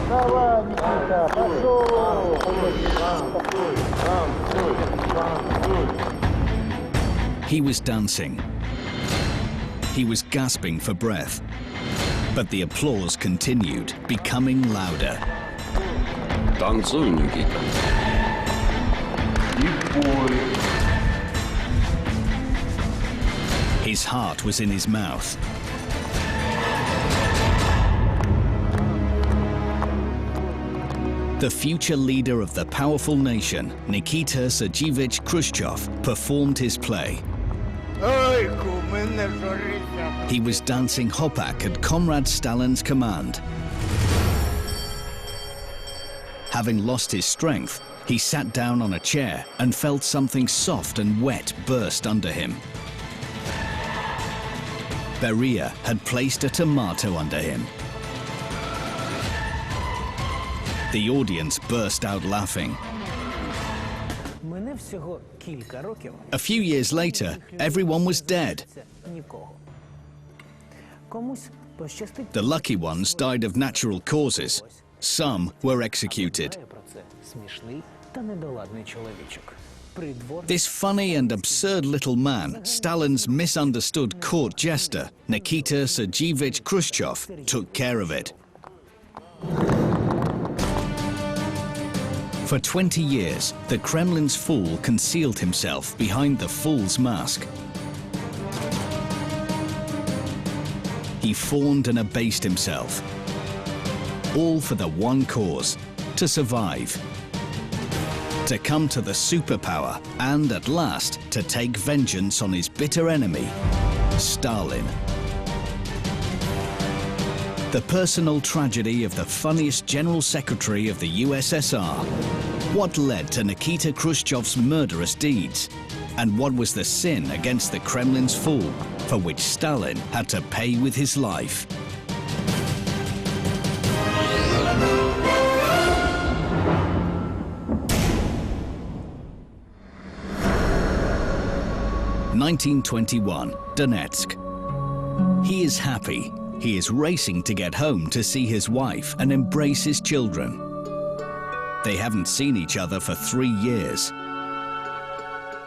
Давай, Никита, пошел! He was dancing. He was gasping for breath. But the applause continued, becoming louder. Танцуй, Никита. His heart was in his mouth. The future leader of the powerful nation, Nikita Khrushchev, performed his play. He was dancing hopak at Comrade Stalin's command. Having lost his strength, he sat down on a chair and felt something soft and wet burst under him. Beria had placed a tomato under him. The audience burst out laughing. A few years later, everyone was dead. The lucky ones died of natural causes. Some were executed. This funny and absurd little man, Stalin's misunderstood court jester, Nikita Khrushchev, took care of it. For 20 years, the Kremlin's fool concealed himself behind the fool's mask. He fawned and abased himself, all for the one cause: to survive, to come to the superpower, and at last to take vengeance on his bitter enemy, Stalin. The personal tragedy of the funniest General Secretary of the USSR. What led to Nikita Khrushchev's murderous deeds? And what was the sin against the Kremlin's fool, for which Stalin had to pay with his life? (1921) Donetsk. He is happy. He is racing to get home to see his wife and embrace his children. They haven't seen each other for 3 years.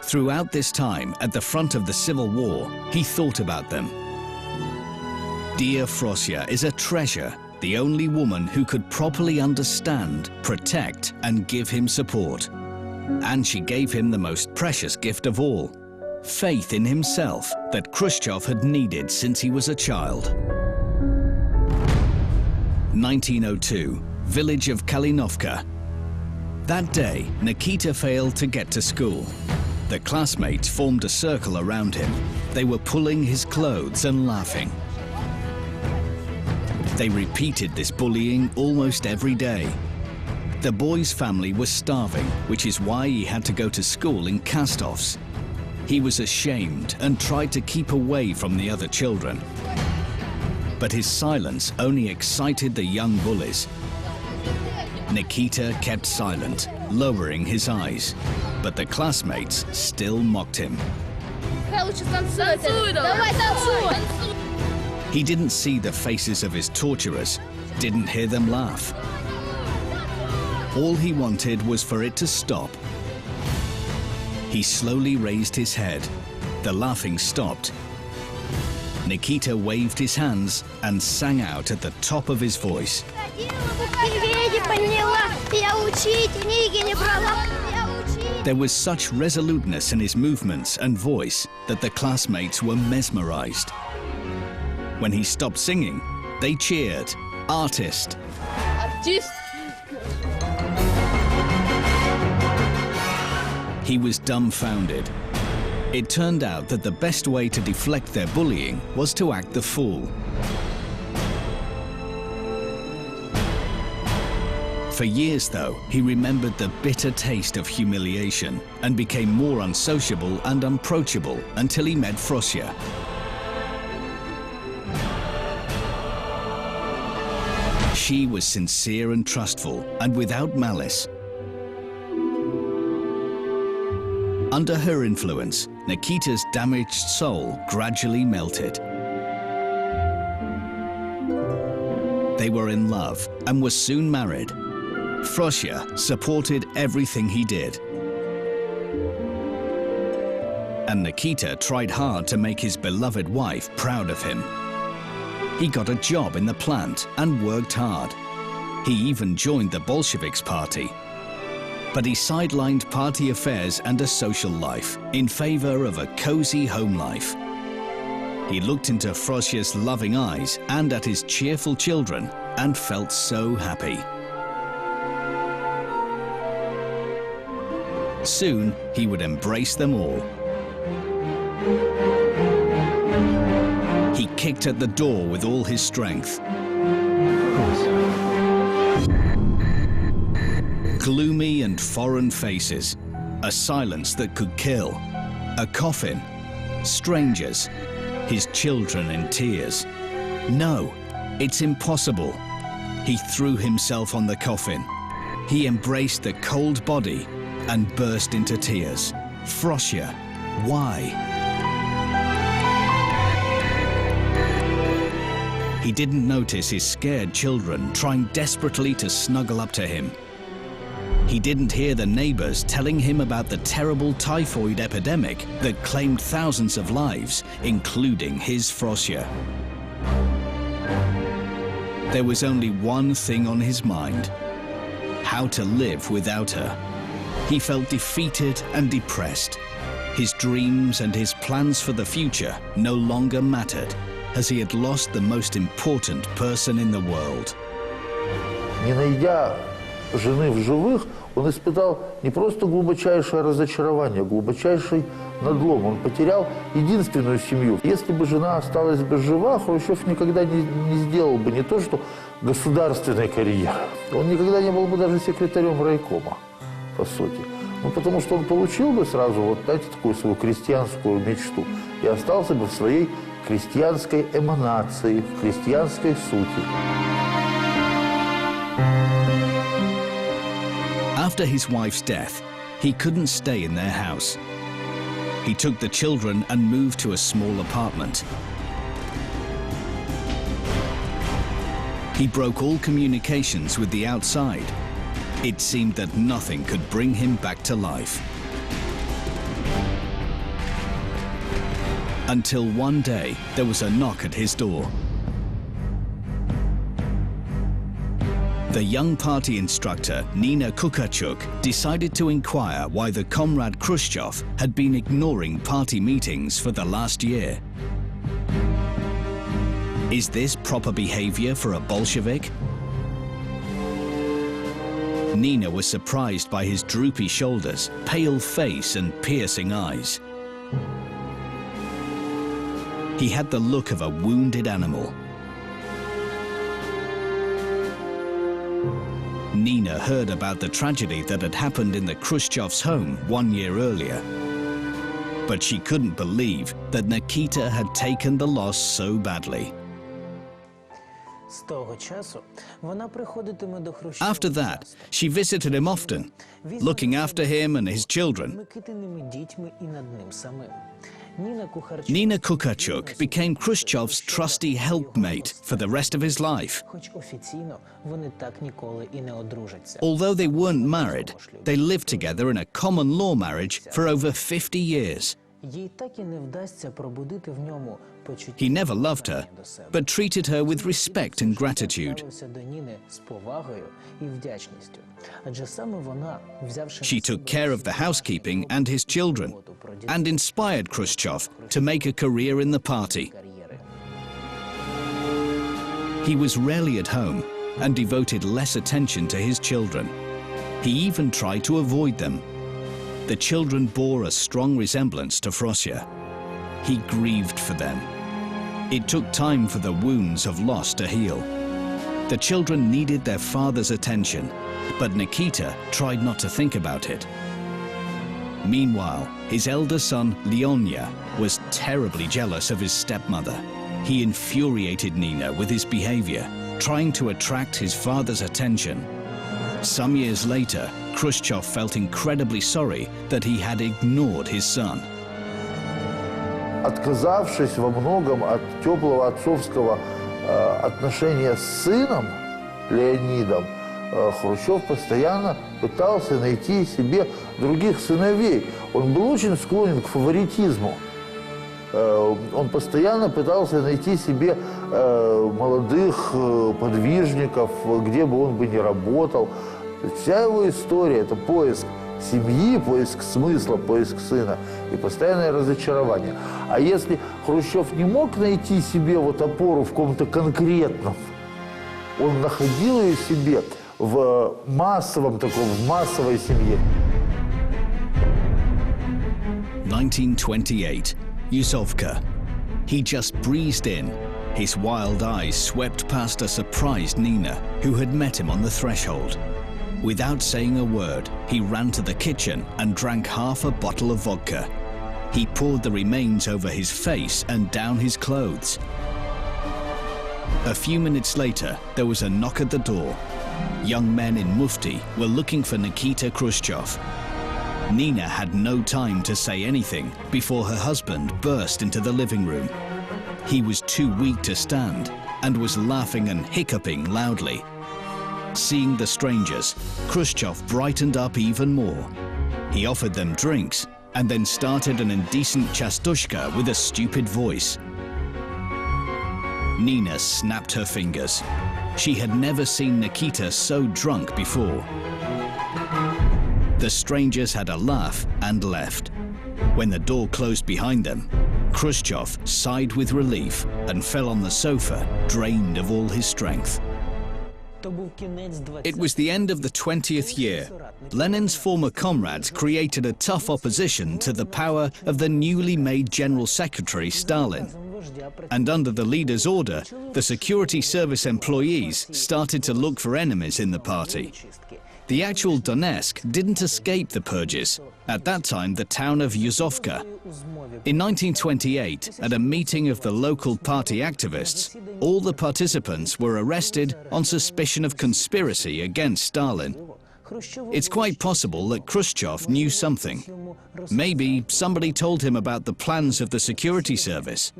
Throughout this time, at the front of the Civil War, he thought about them. Dear Frosya is a treasure, the only woman who could properly understand, protect, and give him support. And she gave him the most precious gift of all: faith in himself that Khrushchev had needed since he was a child. 1902, village of Kalinovka. That day, Nikita failed to get to school. The classmates formed a circle around him. They were pulling his clothes and laughing. They repeated this bullying almost every day. The boy's family was starving, which is why he had to go to school in cast-offs. He was ashamed and tried to keep away from the other children. But his silence only excited the young bullies. Nikita kept silent, lowering his eyes, but the classmates still mocked him. He didn't see the faces of his torturers, didn't hear them laugh. All he wanted was for it to stop. He slowly raised his head. The laughing stopped. Nikita waved his hands and sang out at the top of his voice. There was such resoluteness in his movements and voice that the classmates were mesmerized. When he stopped singing, they cheered, "Artist!" He was dumbfounded. It turned out that the best way to deflect their bullying was to act the fool. For years, though, he remembered the bitter taste of humiliation and became more unsociable and unapproachable until he met Frosya. She was sincere and trustful and without malice. Under her influence, Nikita's damaged soul gradually melted. They They were in love and were soon married. Frosya supported everything he did. And Nikita tried hard to make his beloved wife proud of him. He got a job in the plant and worked hard. He even joined the Bolsheviks party. But he sidelined party affairs and a social life in favor of a cozy home life. He looked into Frosya's loving eyes and at his cheerful children and felt so happy. Soon, he would embrace them all. He kicked at the door with all his strength. Gloomy and foreign faces, a silence that could kill, a coffin, strangers, his children in tears. No, it's impossible. He threw himself on the coffin. He embraced the cold body and burst into tears. Frosya, why? He didn't notice his scared children trying desperately to snuggle up to him. He didn't hear the neighbors telling him about the terrible typhoid epidemic that claimed thousands of lives, including his Frosya. There was only one thing on his mind: how to live without her. He felt defeated and depressed. His dreams and his plans for the future no longer mattered, as he had lost the most important person in the world. Не найдя жены в живых, он испытал не просто глубочайшее разочарование, глубочайший надлом. Он потерял единственную семью. Если бы жена осталась бы жива, Хрущев никогда не сделал бы не то, что государственной карьеры. Он никогда не был бы даже секретарем райкома, по сути. Ну, потому что он получил бы сразу, вот, знаете, такую свою крестьянскую мечту и остался бы в своей крестьянской эманации, в крестьянской сути. After his wife's death, he couldn't stay in their house. He took the children and moved to a small apartment. He broke all communications with the outside. It seemed that nothing could bring him back to life. Until one day, there was a knock at his door. The young party instructor, Nikita Khrushchov, decided to inquire why the comrade Khrushchev had been ignoring party meetings for the last year. Is this proper behavior for a Bolshevik? Nina was surprised by his droopy shoulders, pale face and piercing eyes. He had the look of a wounded animal. Nina heard about the tragedy that had happened in the Khrushchev's home 1 year earlier. But she couldn't believe that Nikita had taken the loss so badly. After that, she visited him often, looking after him and his children. Nikita Khrushchev became Khrushchev's trusty helpmate for the rest of his life. Although they weren't married, they lived together in a common law marriage for over 50 years. He never loved her, but treated her with respect and gratitude. She took care of the housekeeping and his children, and inspired Khrushchev to make a career in the party. He was rarely at home and devoted less attention to his children. He even tried to avoid them. The children bore a strong resemblance to Frosya. He grieved for them. It took time for the wounds of loss to heal. The children needed their father's attention, but Nikita tried not to think about it. Meanwhile, his elder son, Leonya, was terribly jealous of his stepmother. He infuriated Nina with his behavior, trying to attract his father's attention. Some years later, Khrushchev felt incredibly sorry that he had ignored his son. Отказавшись во многом от теплого отцовского отношения с сыном, Леонидом, Хрущев постоянно пытался найти себе других сыновей. Он был очень склонен к фаворитизму. Он постоянно пытался найти себе молодых подвижников, где бы он бы ни работал. Вся его история – это поиск семьи, поиск смысла, поиск сына и постоянное разочарование. А если Хрущев не мог найти себе вот опору в каком-то конкретном, он находил ее себе в массовом таком, в массовой семье. 1928, Yuzovka. He just breezed in. His wild eyes swept past a surprised Nina, who had met him on the threshold. Without saying a word, he ran to the kitchen and drank half a bottle of vodka. He poured the remains over his face and down his clothes. A few minutes later, there was a knock at the door. Young men in mufti were looking for Nikita Khrushchov. Nina had no time to say anything before her husband burst into the living room. He was too weak to stand and was laughing and hiccuping loudly. Seeing the strangers, Khrushchev brightened up even more. He offered them drinks and then started an indecent chastushka with a stupid voice. Nina snapped her fingers. She had never seen Nikita so drunk before. The strangers had a laugh and left. When the door closed behind them, Khrushchev sighed with relief and fell on the sofa, drained of all his strength. It was the end of the 20th year. Lenin's former comrades created a tough opposition to the power of the newly made General Secretary Stalin. And under the leader's order, the security service employees started to look for enemies in the party. The actual Donetsk didn't escape the purges, at that time the town of Yuzovka. In 1928, at a meeting of the local party activists, all the participants were arrested on suspicion of conspiracy against Stalin. It's quite possible that Khrushchev knew something. Maybe somebody told him about the plans of the security service,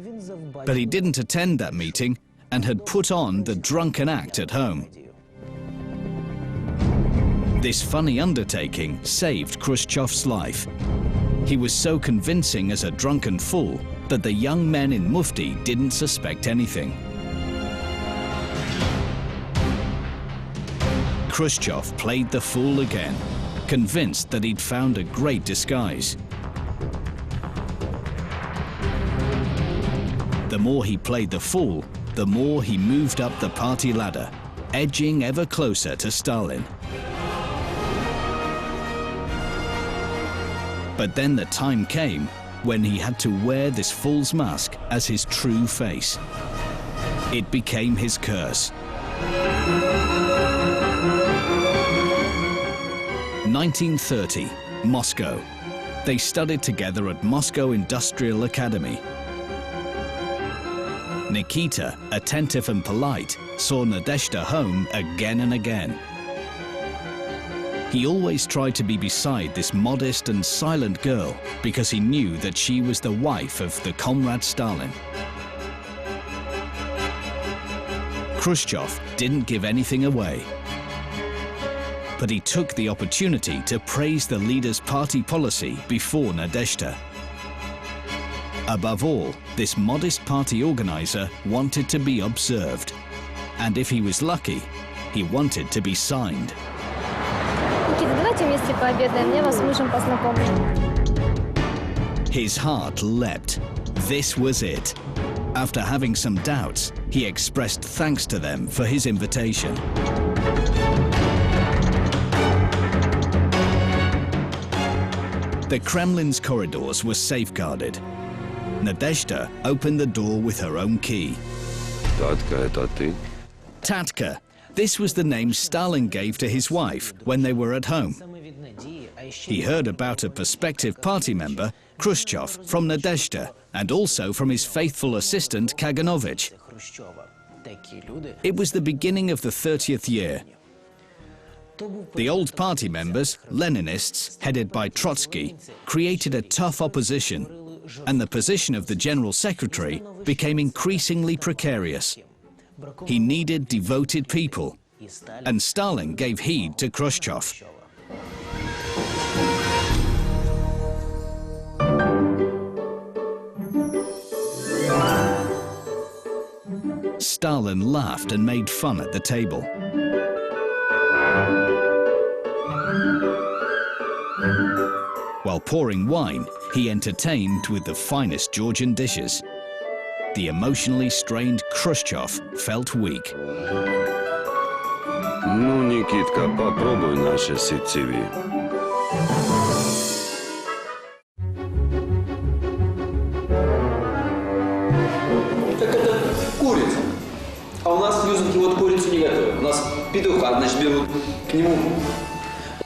but he didn't attend that meeting and had put on the drunken act at home. This funny undertaking saved Khrushchev's life. He was so convincing as a drunken fool that the young men in mufti didn't suspect anything. Khrushchev played the fool again, convinced that he'd found a great disguise. The more he played the fool, the more he moved up the party ladder, edging ever closer to Stalin. But then the time came when he had to wear this fool's mask as his true face. It became his curse. 1930, Moscow. They studied together at Moscow Industrial Academy. Nikita, attentive and polite, saw Nadezhda home again and again. He always tried to be beside this modest and silent girl because he knew that she was the wife of the comrade Stalin. Khrushchev didn't give anything away, but he took the opportunity to praise the leader's party policy before Nadezhda. Above all, this modest party organizer wanted to be observed, and if he was lucky, he wanted to be signed. Давайте вместе пообедаем, я вас с мужем познакомлю. His heart leapt. This was it. After having some doubts, he expressed thanks to them for his invitation. The Kremlin's corridors were safeguarded. Nadezhda opened the door with her own key. Tatka, это ты? Tatka. This was the name Stalin gave to his wife when they were at home. He heard about a prospective party member, Khrushchev, from Nadezhda, and also from his faithful assistant, Kaganovich. It was the beginning of the 30th year. The old party members, Leninists, headed by Trotsky, created a tough opposition, and the position of the General Secretary became increasingly precarious. He needed devoted people, and Stalin gave heed to Khrushchev. Stalin laughed and made fun at the table. While pouring wine, he entertained with the finest Georgian dishes. The emotionally strained Khrushchev felt weak. Ну, Никитка, попробуй наше ситцеви. Так это курица. А у нас в Юзанке вот курицу не готовят. У нас петуха, значит, берут к нему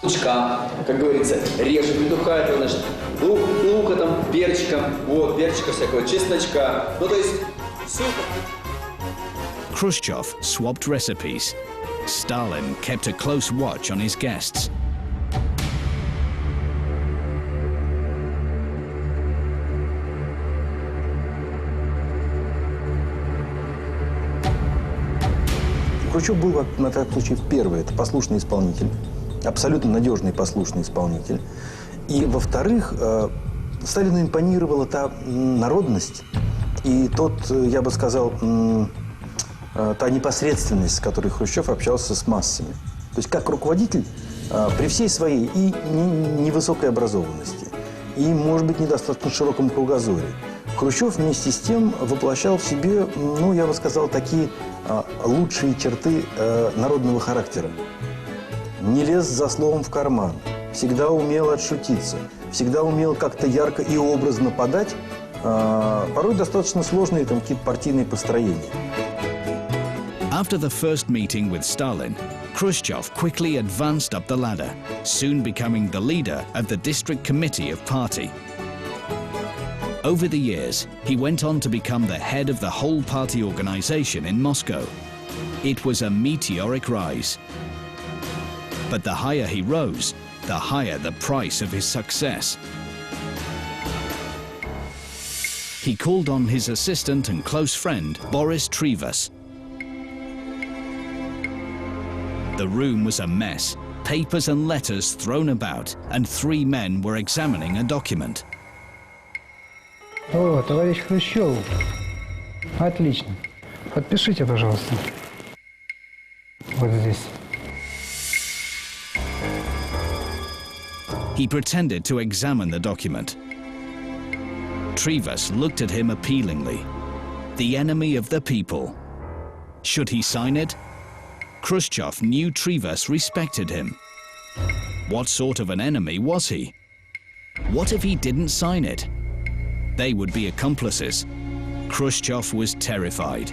лучка, как говорится, режут петуха, это, значит, лука там, перчика, вот, перчика всякого, чесночка. Ну, то есть, супер. Khrushchev swapped recipes. Stalin kept a close watch on his guests. Khrushchev был, на этот случай, первый, это послушный исполнитель, абсолютно надежный послушный исполнитель. И, во-вторых, Сталину импонировала та народность и тот, я бы сказал, та непосредственность, с которой Хрущев общался с массами. То есть как руководитель, при всей своей и невысокой образованности, и, может быть, недостаточно широком кругозоре, Хрущев вместе с тем воплощал в себе, ну, я бы сказал, такие лучшие черты народного характера. Не лез за словом в карман, всегда умел отшутиться, всегда умел как-то ярко и образно подать, порой достаточно сложные там какие-то партийные построения. After the first meeting with Stalin, Khrushchev quickly advanced up the ladder, soon becoming the leader of the district committee of party. Over the years, he went on to become the head of the whole party organization in Moscow. It was a meteoric rise. But the higher he rose, the higher the price of his success. He called on his assistant and close friend, Boris Trivas. The room was a mess, papers and letters thrown about, and three men were examining a document. О, товарищ Хрущев. Отлично. Подпишите, пожалуйста. Вот здесь. He pretended to examine the document. Trivas looked at him appealingly. The enemy of the people. Should he sign it? Khrushchev knew Trivas respected him. What sort of an enemy was he? What if he didn't sign it? They would be accomplices. Khrushchev was terrified.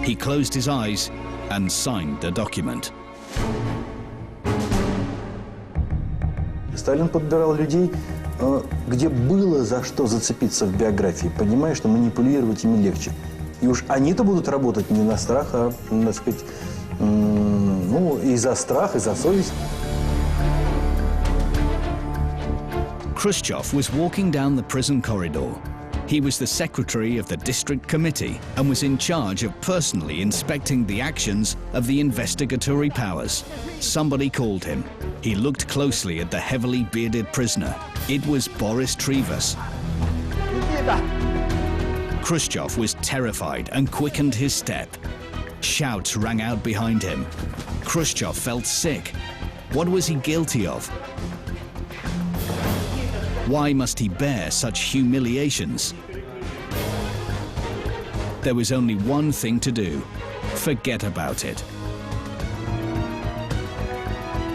He closed his eyes and signed the document. Сталин подбирал людей, где было за что зацепиться в биографии, понимая, что манипулировать ими легче. И уж они-то будут работать не на страх, а, так сказать, ну, и за страх, и за совесть. Khrushchev was walking down the prison corridor. He was the secretary of the district committee and was in charge of personally inspecting the actions of the investigatory powers. Somebody called him. He looked closely at the heavily bearded prisoner. It was Boris Trivas. Khrushchev was terrified and quickened his step. Shouts rang out behind him. Khrushchev felt sick. What was he guilty of? Why must he bear such humiliations? There was only one thing to do: forget about it.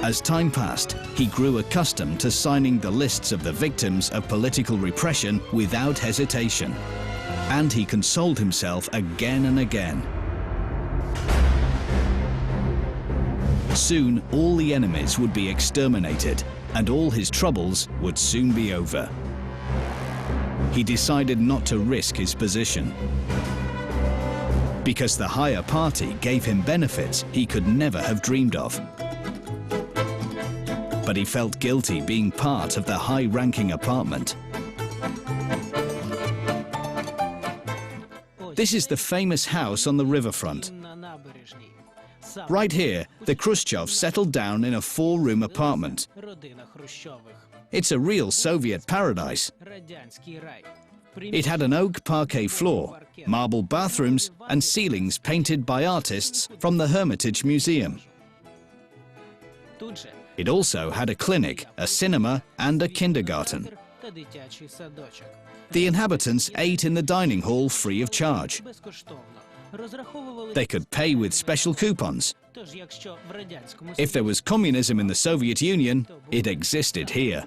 As time passed, he grew accustomed to signing the lists of the victims of political repression without hesitation. And he consoled himself again and again. Soon, all the enemies would be exterminated, and all his troubles would soon be over. He decided not to risk his position, because the higher party gave him benefits he could never have dreamed of. But he felt guilty being part of the high-ranking apartment. This is the famous house on the riverfront. Right here, the Khrushchevs settled down in a 4-room apartment. It's a real Soviet paradise. It had an oak parquet floor, marble bathrooms, and ceilings painted by artists from the Hermitage Museum. It also had a clinic, a cinema, and a kindergarten. The inhabitants ate in the dining hall free of charge. They could pay with special coupons. If there was communism in the Soviet Union, it existed here.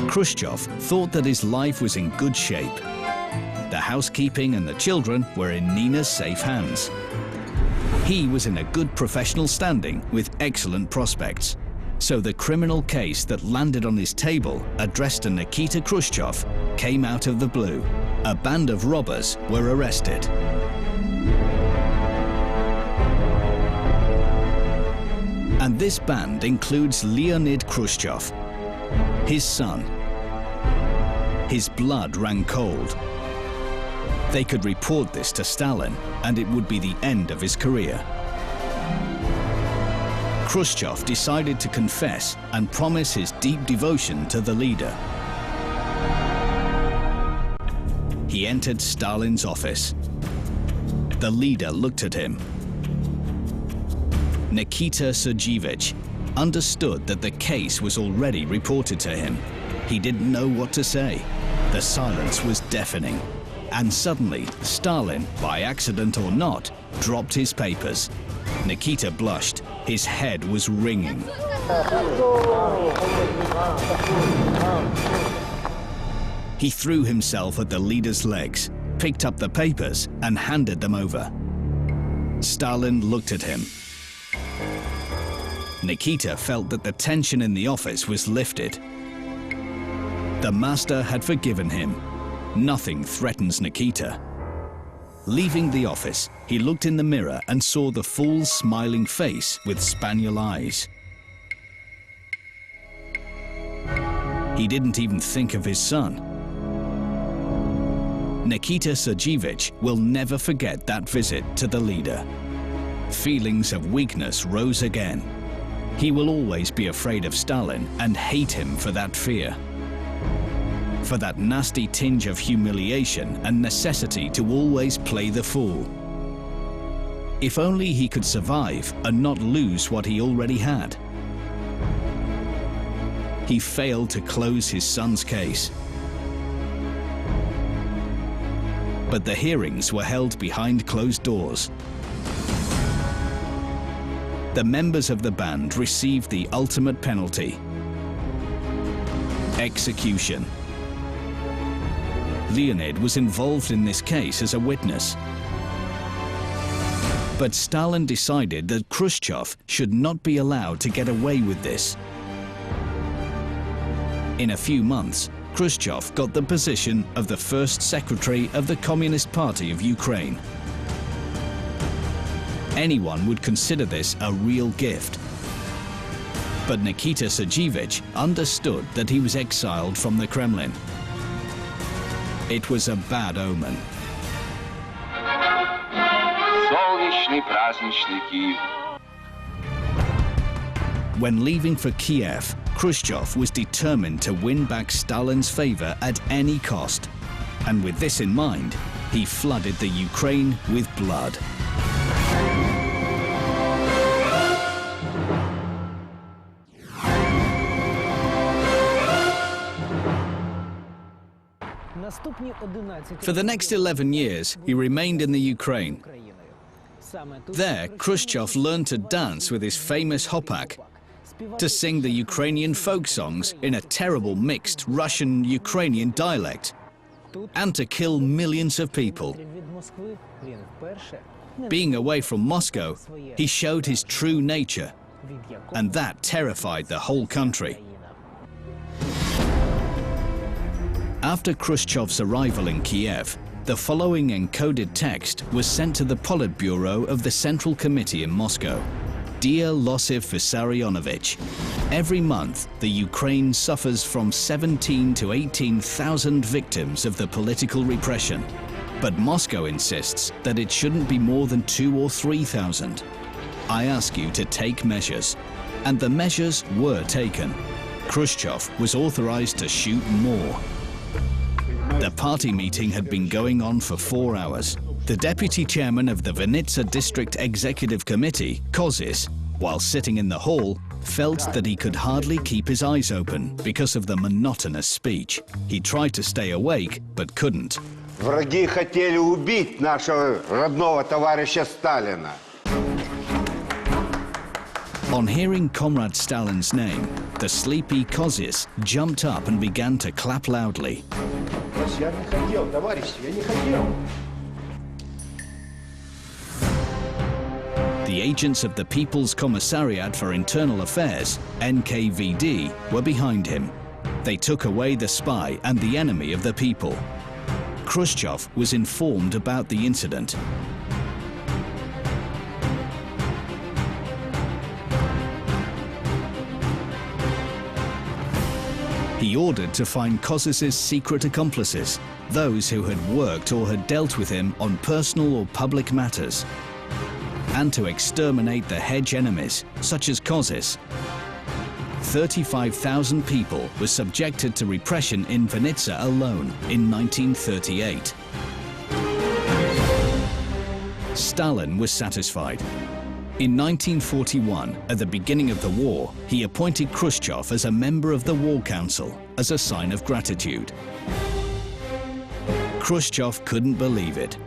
Khrushchev thought that his life was in good shape. The housekeeping and the children were in Nina's safe hands. He was in a good professional standing with excellent prospects. So the criminal case that landed on his table, addressed to Nikita Khrushchev, came out of the blue. A band of robbers were arrested. And this band includes Leonid Khrushchev, his son. His blood ran cold. They could report this to Stalin, and it would be the end of his career. Khrushchev decided to confess and promise his deep devotion to the leader. He entered Stalin's office. The leader looked at him. Nikita Khrushchov understood that the case was already reported to him. He didn't know what to say. The silence was deafening. And suddenly, Stalin, by accident or not, dropped his papers. Nikita blushed. His head was ringing. He threw himself at the leader's legs, picked up the papers, and handed them over. Stalin looked at him. Nikita felt that the tension in the office was lifted. The master had forgiven him. Nothing threatens Nikita. Leaving the office, he looked in the mirror and saw the fool's smiling face with spaniel eyes. He didn't even think of his son. Nikita Khrushchev will never forget that visit to the leader. Feelings of weakness rose again. He will always be afraid of Stalin and hate him for that fear. For that nasty tinge of humiliation and necessity to always play the fool. If only he could survive and not lose what he already had. He failed to close his son's case. But the hearings were held behind closed doors. The members of the band received the ultimate penalty: execution. Leonid was involved in this case as a witness. But Stalin decided that Khrushchev should not be allowed to get away with this. In a few months, Khrushchev got the position of the first secretary of the Communist Party of Ukraine. Anyone would consider this a real gift. But Nikita Khrushchev understood that he was exiled from the Kremlin. It was a bad omen. When leaving for Kiev, Khrushchev was determined to win back Stalin's favor at any cost. And with this in mind, he flooded the Ukraine with blood. For the next 11 years, he remained in the Ukraine. There, Khrushchev learned to dance with his famous hopak, to sing the Ukrainian folk songs in a terrible mixed Russian-Ukrainian dialect, and to kill millions of people. Being away from Moscow, he showed his true nature, and that terrified the whole country. After Khrushchev's arrival in Kiev, the following encoded text was sent to the Politburo of the Central Committee in Moscow. Dear Losif Vissarionovich, every month the Ukraine suffers from 17 to 18,000 victims of the political repression. But Moscow insists that it shouldn't be more than 2,000 or 3,000. I ask you to take measures. And the measures were taken. Khrushchev was authorized to shoot more. The party meeting had been going on for 4 hours. The deputy chairman of the Vinnytsia District Executive Committee, Kozis, while sitting in the hall, felt that he could hardly keep his eyes open because of the monotonous speech. He tried to stay awake, but couldn't. Враги хотели убить нашего родного товарища Сталина. On hearing Comrade Stalin's name, the sleepy Kozis jumped up and began to clap loudly. Я не хотел, товарищи, я не хотел. The agents of the People's Commissariat for Internal Affairs, NKVD, were behind him. They took away the spy and the enemy of the people. Khrushchev was informed about the incident. He ordered to find Kozis's secret accomplices, those who had worked or had dealt with him on personal or public matters, and to exterminate the hedge enemies, such as Kozis. 35,000 people were subjected to repression in Vinnytsia alone in 1938. Stalin was satisfied. In 1941, at the beginning of the war, he appointed Khrushchev as a member of the War Council as a sign of gratitude. Khrushchev couldn't believe it.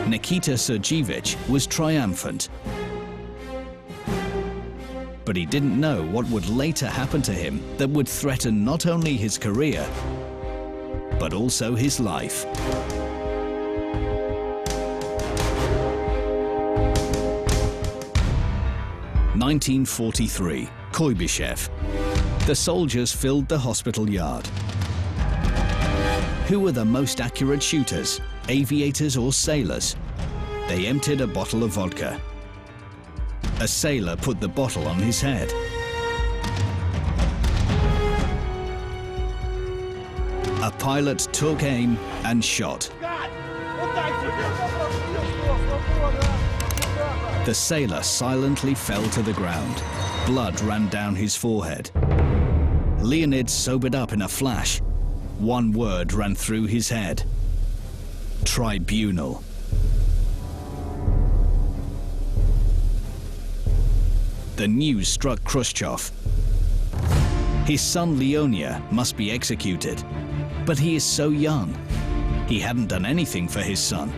Nikita Khrushchov was triumphant. But he didn't know what would later happen to him that would threaten not only his career, but also his life. (1943), Kuibyshev. The soldiers filled the hospital yard. Who were the most accurate shooters, aviators or sailors? They emptied a bottle of vodka. A sailor put the bottle on his head. A pilot took aim and shot. The sailor silently fell to the ground. Blood ran down his forehead. Leonid sobered up in a flash. One word ran through his head: tribunal. The news struck Khrushchev. His son Leonia must be executed, but he is so young. He hadn't done anything for his son.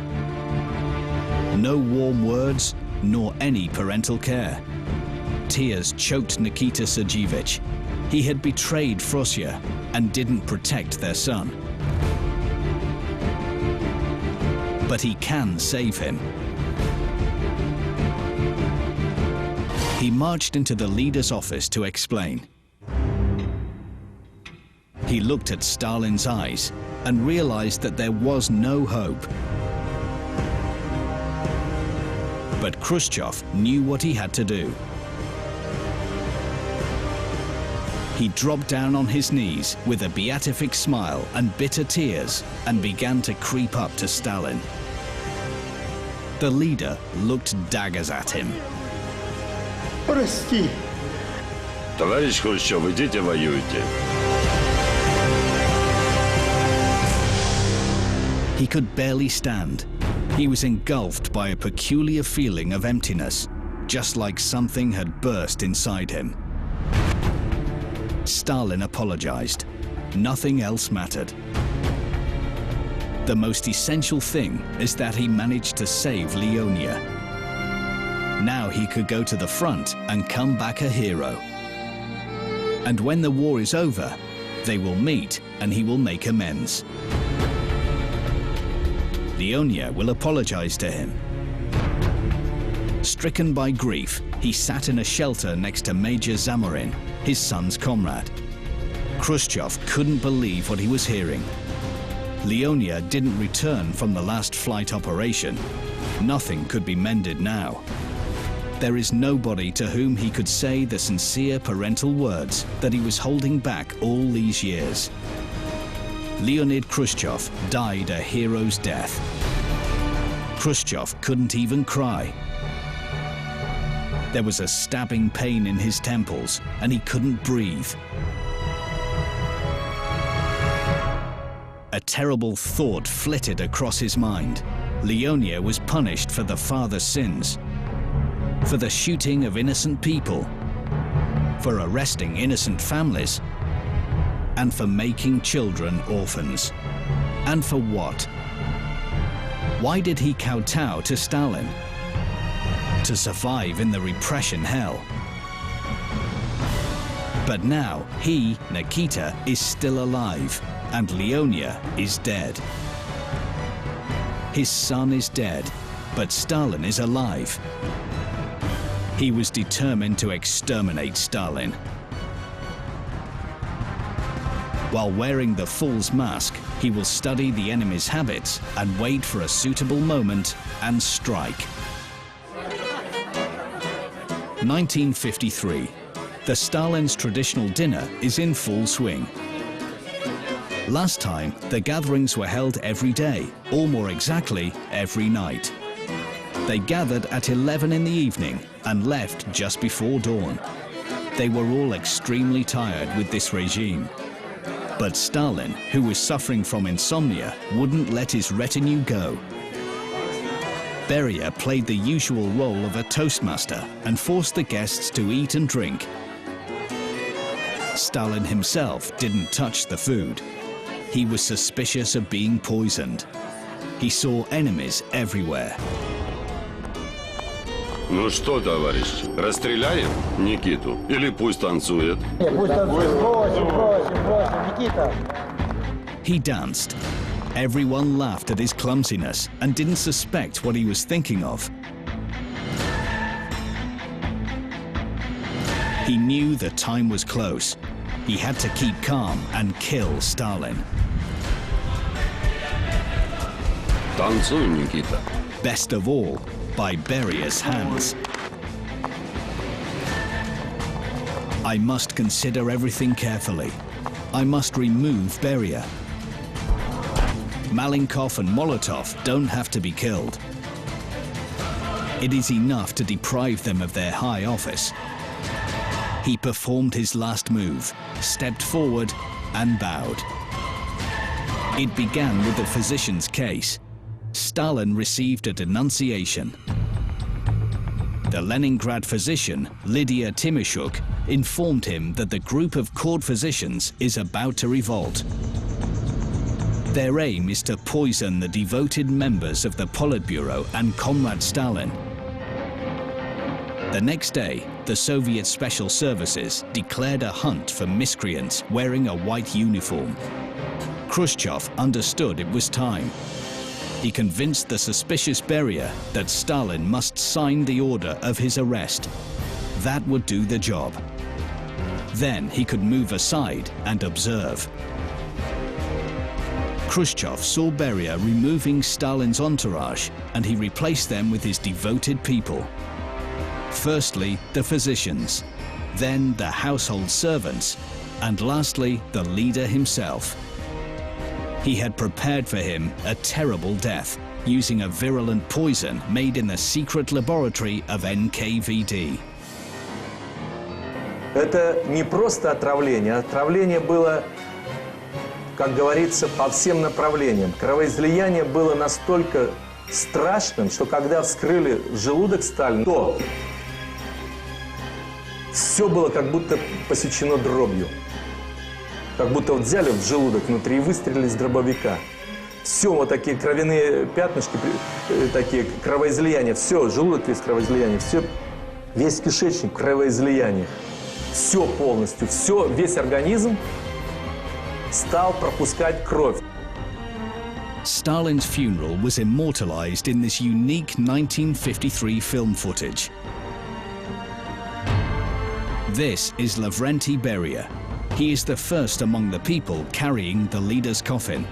No warm words, nor any parental care. Tears choked Nikita Khrushchov. He had betrayed Frosya and didn't protect their son. But he can save him. He marched into the leader's office to explain. He looked at Stalin's eyes and realized that there was no hope. But Khrushchev knew what he had to do. He dropped down on his knees with a beatific smile and bitter tears and began to creep up to Stalin. The leader looked daggers at him. Прости. Товарищ Хрущев, идите воюйте. He could barely stand. He was engulfed by a peculiar feeling of emptiness, just like something had burst inside him. Stalin apologized. Nothing else mattered. The most essential thing is that he managed to save Leonia. Now he could go to the front and come back a hero. And when the war is over, they will meet and he will make amends. Leonia will apologize to him. Stricken by grief, he sat in a shelter next to Major Zamorin, his son's comrade. Khrushchev couldn't believe what he was hearing. Leonia didn't return from the last flight operation. Nothing could be mended now. There is nobody to whom he could say the sincere parental words that he was holding back all these years. Leonid Khrushchev died a hero's death. Khrushchev couldn't even cry. There was a stabbing pain in his temples, and he couldn't breathe. A terrible thought flitted across his mind. Leonia was punished for the father's sins, for the shooting of innocent people, for arresting innocent families, and for making children orphans. And for what? Why did he kowtow to Stalin? To survive in the repression hell. But now he, Nikita, is still alive, and Leonia is dead. His son is dead, but Stalin is alive. He was determined to exterminate Stalin. While wearing the fool's mask, he will study the enemy's habits and wait for a suitable moment and strike. 1953. The Stalin's traditional dinner is in full swing. Last time, the gatherings were held every day, or more exactly, every night. They gathered at 11 in the evening and left just before dawn. They were all extremely tired with this regime. But Stalin, who was suffering from insomnia, wouldn't let his retinue go. Beria played the usual role of a toastmaster and forced the guests to eat and drink. Stalin himself didn't touch the food. He was suspicious of being poisoned. He saw enemies everywhere. Ну что, товарищ, расстреляем Никиту или пусть танцует? He danced. Everyone laughed at his clumsiness and didn't suspect what he was thinking of. He knew the time was close. He had to keep calm and kill Stalin. Танцуй, Никита. Best of all, by Beria's hands. I must consider everything carefully. I must remove Beria. Malenkov and Molotov don't have to be killed. It is enough to deprive them of their high office. He performed his last move, stepped forward and bowed. It began with the physician's case. Stalin received a denunciation. The Leningrad physician, Lydia Timoshuk, informed him that the group of court physicians is about to revolt. Their aim is to poison the devoted members of the Politburo and Comrade Stalin. The next day, the Soviet Special Services declared a hunt for miscreants wearing a white uniform. Khrushchev understood it was time. He convinced the suspicious Beria that Stalin must sign the order of his arrest. That would do the job. Then he could move aside and observe. Khrushchev saw Beria removing Stalin's entourage, and he replaced them with his devoted people. Firstly, the physicians, then the household servants, and lastly, the leader himself. He had prepared for him a terrible death, using a virulent poison made in the secret laboratory of NKVD. Это не просто отравление. Отравление было, как говорится, по всем направлениям. Кровоизлияние было настолько страшным, что когда вскрыли желудок Сталина, то все было как будто посечено дробью. Как будто вот взяли в желудок внутри и выстрелили из дробовика. Все, вот такие кровяные пятнышки, такие кровоизлияния, все, желудок весь кровоизлияние, все, весь кишечник в кровоизлияниях. Все полностью, все, весь организм стал пропускать кровь. Stalin's funeral was immortalized in this unique 1953 film footage. This is Lavrenti Beria. He is the first among the people carrying the leader's coffin.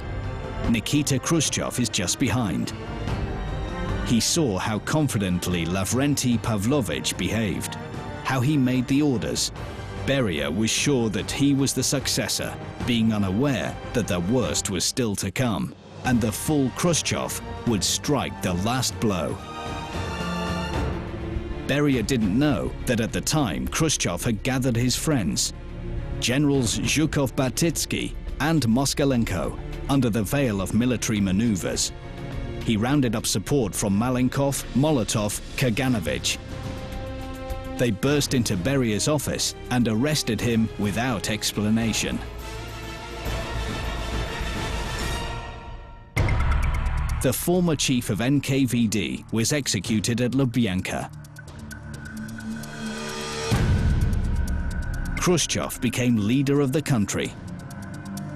Nikita Khrushchev is just behind. He saw how confidently Lavrenti Pavlovich behaved, how he made the orders. Beria was sure that he was the successor, being unaware that the worst was still to come, and the full Khrushchev would strike the last blow. Beria didn't know that at the time Khrushchev had gathered his friends, Generals Zhukov-Batitsky and Moskalenko, under the veil of military maneuvers. He rounded up support from Malenkov, Molotov, Kaganovich. They burst into Beria's office and arrested him without explanation. The former chief of NKVD was executed at Lubyanka. Khrushchev became leader of the country.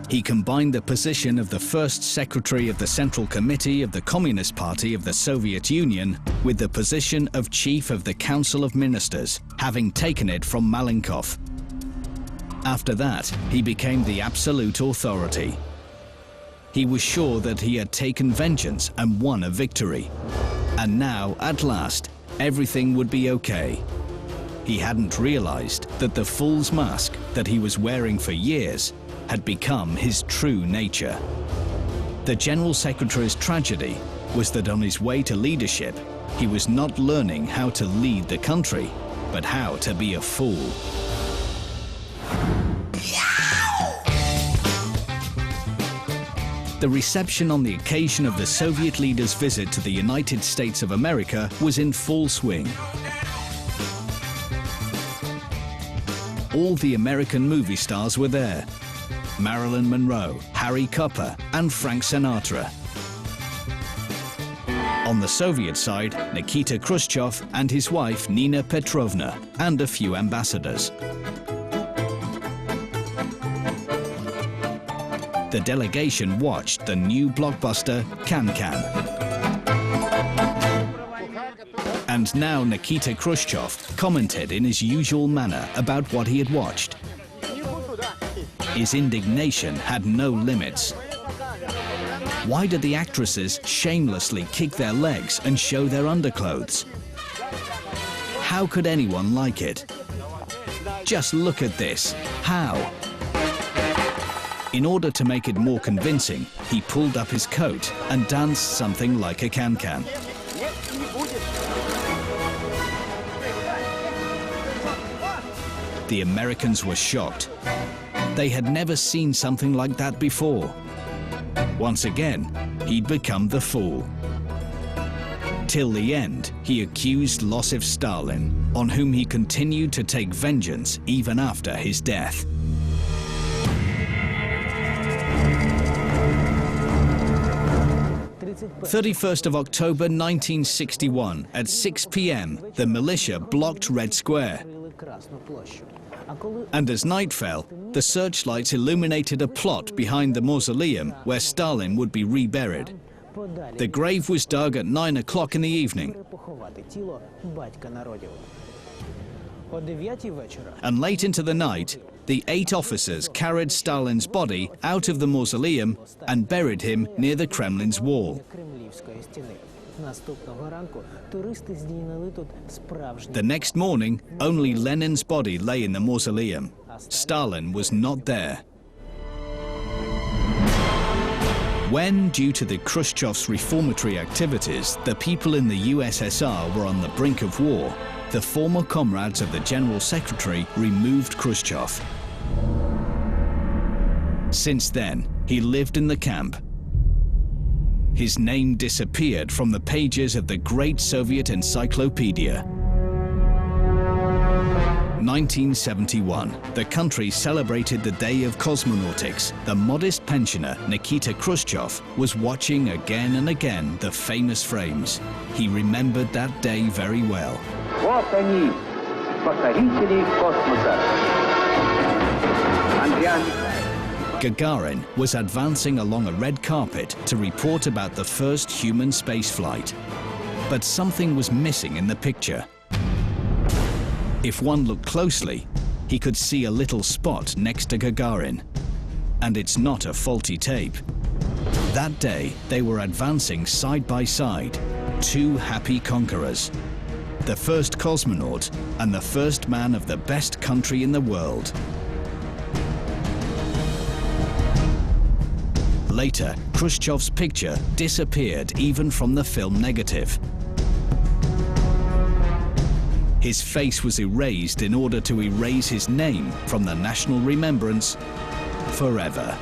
He combined the position of the first secretary of the Central Committee of the Communist Party of the Soviet Union with the position of chief of the Council of Ministers, having taken it from Malenkov. After that, he became the absolute authority. He was sure that he had taken vengeance and won a victory. And now, at last, everything would be okay. He hadn't realized that the fool's mask that he was wearing for years had become his true nature. The General Secretary's tragedy was that on his way to leadership, he was not learning how to lead the country, but how to be a fool. The reception on the occasion of the Soviet leader's visit to the United States of America was in full swing. All the American movie stars were there. Marilyn Monroe, Harry Copper, and Frank Sinatra. On the Soviet side, Nikita Khrushchev and his wife Nina Petrovna, and a few ambassadors. The delegation watched the new blockbuster Can-Can. And now Nikita Khrushchev commented in his usual manner about what he had watched. His indignation had no limits. Why did the actresses shamelessly kick their legs and show their underclothes? How could anyone like it? Just look at this. How? In order to make it more convincing, he pulled up his coat and danced something like a can-can. The Americans were shocked. They had never seen something like that before. Once again, he'd become the fool. Till the end, he accused Losif Stalin, on whom he continued to take vengeance even after his death. October 1961, at 6 p.m., the militia blocked Red Square. And as night fell, the searchlights illuminated a plot behind the mausoleum where Stalin would be reburied. The grave was dug at 9 o'clock in the evening. And late into the night, the 8 officers carried Stalin's body out of the mausoleum and buried him near the Kremlin's wall. The next morning, only Lenin's body lay in the mausoleum. Stalin was not there. When, due to the Khrushchev's reformatory activities, the people in the USSR were on the brink of war, the former comrades of the General Secretary removed Khrushchev. Since then, he lived in the camp. His name disappeared from the pages of the great Soviet encyclopedia. 1971, the country celebrated the day of cosmonautics. The modest pensioner, Nikita Khrushchev, was watching again and again the famous frames. He remembered that day very well. Вот они, покорители космоса. Gagarin was advancing along a red carpet to report about the first human spaceflight. But something was missing in the picture. If one looked closely, he could see a little spot next to Gagarin. And it's not a faulty tape. That day, they were advancing side by side. two happy conquerors, the first cosmonaut and the first man of the best country in the world. Later, Khrushchev's picture disappeared even from the film negative. His face was erased in order to erase his name from the national remembrance forever.